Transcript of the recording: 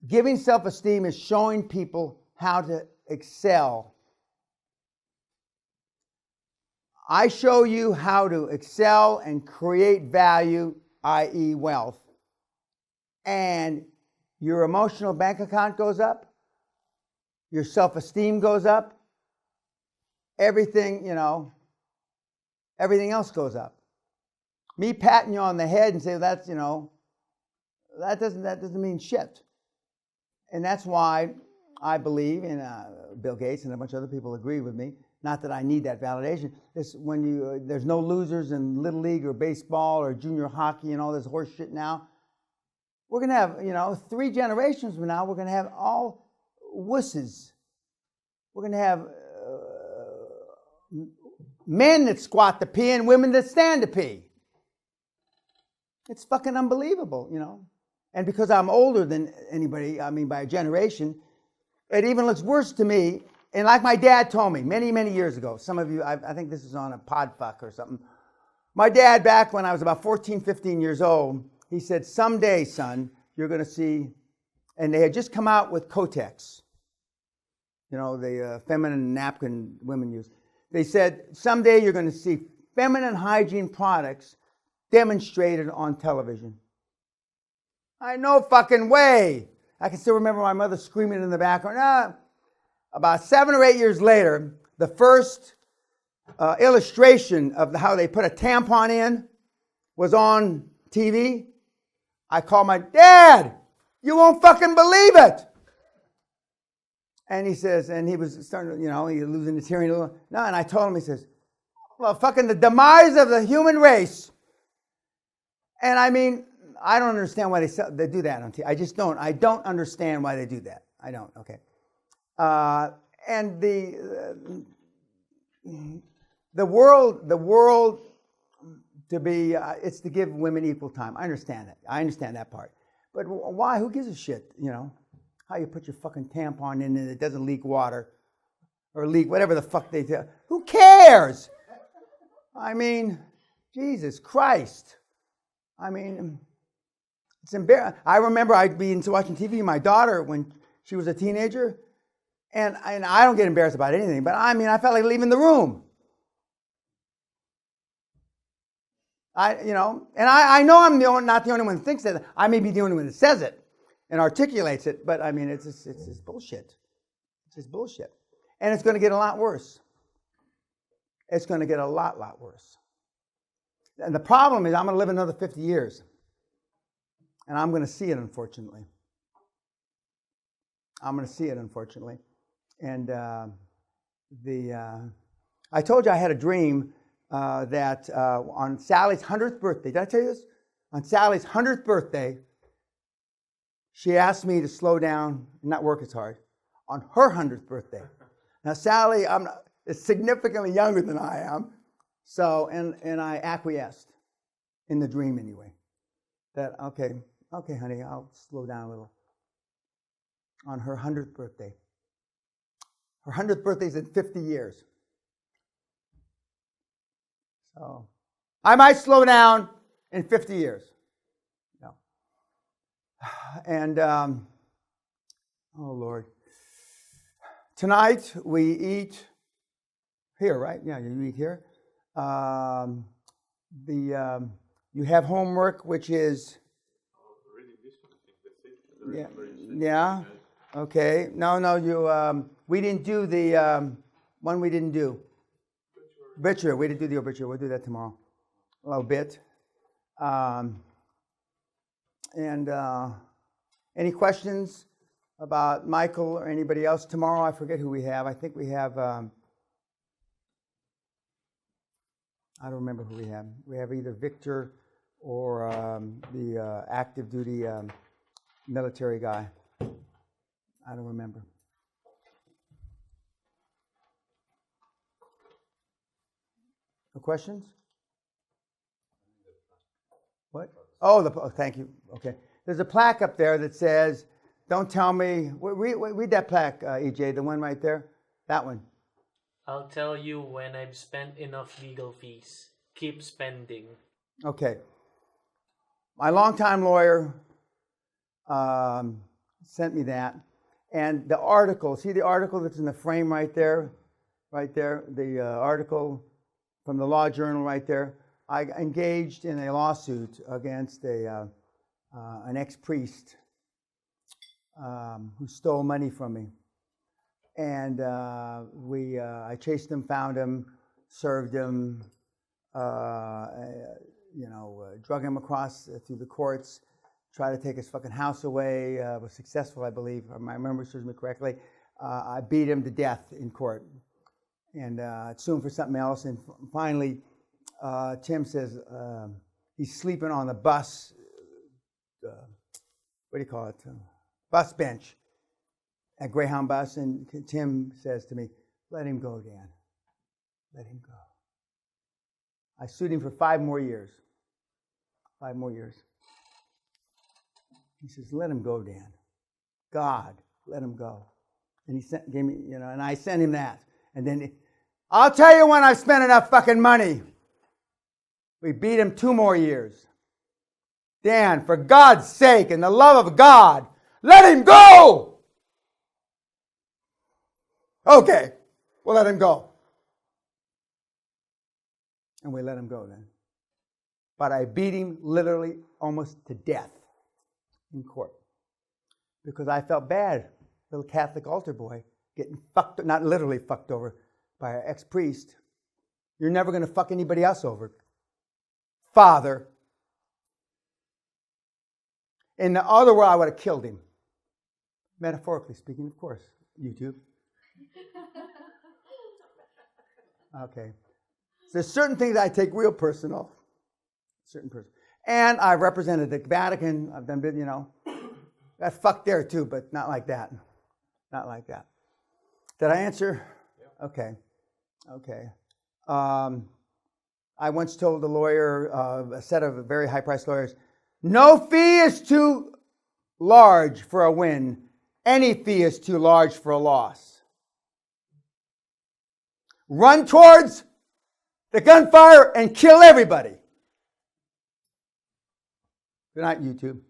Giving self-esteem is showing people how to excel. I show you how to excel and create value, i.e. wealth. And your emotional bank account goes up. Your self-esteem goes up. Everything, everything else goes up. Me patting you on the head and say that's, that doesn't mean shit. And that's why I believe, and Bill Gates and a bunch of other people agree with me, not that I need that validation. There's no losers in Little League or baseball or junior hockey and all this horse shit now. We're going to have, 3 generations from now, we're going to have all wusses. We're going to have men that squat to pee and women that stand to pee. It's fucking unbelievable, And because I'm older than anybody, by a generation, it even looks worse to me. And like my dad told me many, many years ago, some of you, I think this is on a podfuck or something. My dad, back when I was about 14, 15 years old, he said, someday, son, you're going to see, and they had just come out with Kotex, the feminine napkin women use. They said, someday you're going to see feminine hygiene products demonstrated on television. No fucking way. I can still remember my mother screaming in the background. About 7 or 8 years later, the first illustration of how they put a tampon in was on TV. I called my dad. You won't fucking believe it. And he says, and he was starting, he was losing his hearing a little. No, and I told him, he says, well, fucking the demise of the human race. And I don't understand why they do that on TV. I just don't. I don't understand why they do that. I don't. Okay. And the world to be, it's to give women equal time. I understand that. I understand that part. But why? Who gives a shit? How you put your fucking tampon in and it doesn't leak water or leak whatever the fuck they do. Who cares? Jesus Christ. It's embarrassing. I remember I'd be watching TV. My daughter, when she was a teenager, and I don't get embarrassed about anything, but I felt like leaving the room. I know I'm not the only one that thinks that. I may be the only one that says it and articulates it, but it's just bullshit. It's just bullshit. And it's going to get a lot worse. It's going to get a lot worse. And the problem is I'm going to live another 50 years. And I'm going to see it, unfortunately. And I told you I had a dream that on Sally's 100th birthday, did I tell you this? On Sally's 100th birthday, she asked me to slow down and not work as hard on her 100th birthday. Now, Sally is significantly younger than I am, so, and I acquiesced in the dream anyway. That, okay, honey, I'll slow down a little. On her 100th birthday. Her 100th birthday is in 50 years. So, I might slow down in 50 years. No. And, oh Lord. Tonight we eat here, right? Yeah, you eat here. You have homework, which is... Yeah. Okay. No. We didn't do the one. We didn't do. Obituary. We didn't do the obituary. We'll do that tomorrow. A little bit. Any questions about Michael or anybody else tomorrow? I forget who we have. I think we have. I don't remember who we have. We have either Victor or the active duty military guy. I don't remember. No questions? What? Oh, thank you. Okay. There's a plaque up there that says, don't tell me. Read that plaque, EJ, the one right there. That one. I'll tell you when I've spent enough legal fees. Keep spending. Okay. My longtime lawyer, sent me that. And the article, see the article that's in the frame right there? Right there, the article from the Law Journal right there. I engaged in a lawsuit against an ex-priest who stole money from me. And I chased him, found him, served him, drug him across through the courts, tried to take his fucking house away, was successful, I believe, if my memory serves me correctly. I beat him to death in court and sued him for something else. And finally, Tim says he's sleeping on the bus, bus bench at Greyhound bus. And Tim says to me, let him go, Dan. Let him go. I sued him for 5 more years. 5 more years. He says, let him go, Dan. God, let him go. And he gave me, and I sent him that. And then, I'll tell you when I've spent enough fucking money. We beat him 2 more years. Dan, for God's sake and the love of God, let him go! Okay, we'll let him go. And we let him go then. But I beat him literally almost to death in court. Because I felt bad, little Catholic altar boy, getting fucked, not literally fucked over by an ex-priest. You're never going to fuck anybody else over. Father. In the other world, I would have killed him. Metaphorically speaking, of course. YouTube. Okay. There's certain things I take real personal. And I've represented the Vatican. I've done, got fucked there too, but not like that. Not like that. Did I answer? Yeah. Okay. I once told a lawyer, a set of very high-priced lawyers, no fee is too large for a win. Any fee is too large for a loss. Run towards the gunfire and kill everybody. Good night, YouTube.